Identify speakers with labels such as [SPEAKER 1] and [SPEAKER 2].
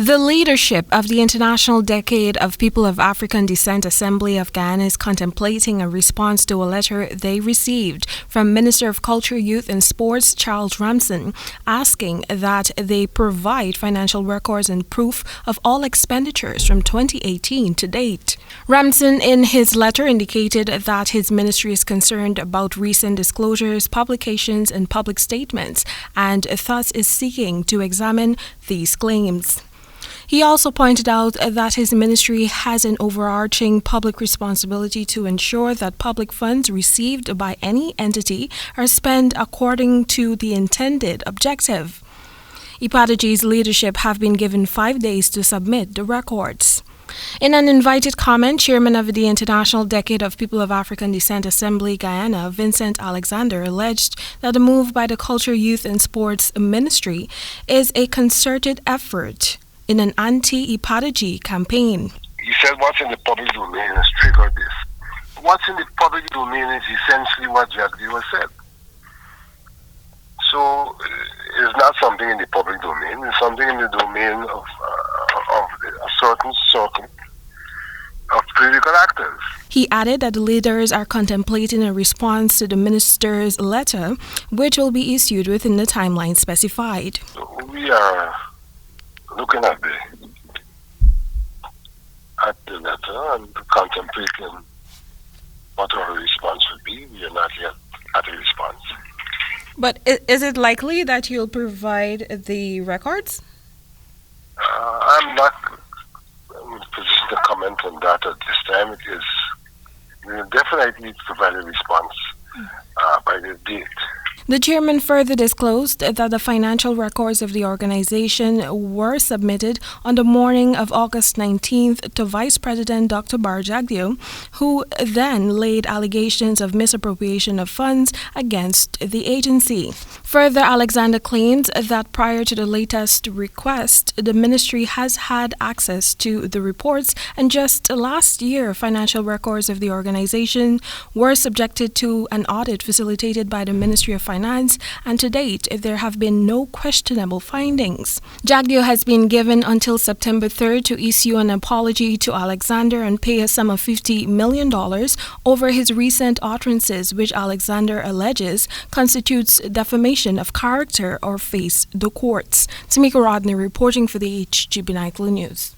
[SPEAKER 1] The leadership of the International Decade of People of African Descent Assembly of Guyana is contemplating a response to a letter they received from Minister of Culture, Youth and Sports Charles Ramson, asking that they provide financial records and proof of all expenditures from 2018 to date. Ramson, in his letter, indicated that his ministry is concerned about recent disclosures, publications and public statements, and thus is seeking to examine these claims. He also pointed out that his ministry has an overarching public responsibility to ensure that public funds received by any entity are spent according to the intended objective. Idpada-G's leadership have been given 5 days to submit the records. In an invited comment, Chairman of the International Decade of People of African Descent Assembly Guyana, Vincent Alexander, alleged that the move by the Culture, Youth and Sports Ministry is a concerted effort in an anti-Idpada-G campaign.
[SPEAKER 2] He said what's in the public domain has triggered this. What's in the public domain is essentially what Jagdeo said. So it's not something in the public domain, it's something in the domain of a certain circle of political actors.
[SPEAKER 1] He added that the leaders are contemplating a response to the minister's letter, which will be issued within the timeline specified.
[SPEAKER 2] So we are looking at the letter and contemplating what our response would be. We are not yet at a response.
[SPEAKER 1] But is it likely that you'll provide the records?
[SPEAKER 2] I'm not in a position to comment on that at this time. We will definitely provide a response by the date.
[SPEAKER 1] The chairman further disclosed that the financial records of the organization were submitted on the morning of August 19th to Vice President Dr. Bharrat Jagdeo, who then laid allegations of misappropriation of funds against the agency. Further, Alexander claims that prior to the latest request, the ministry has had access to the reports, and just last year, financial records of the organization were subjected to an audit facilitated by the Ministry of Finance, and to date, there have been no questionable findings. Jagdeo has been given until September 3rd to issue an apology to Alexander and pay a sum of $50 million over his recent utterances, which Alexander alleges constitutes defamation of character or face the courts. Timeka Rodney reporting for the HGB Nightly News.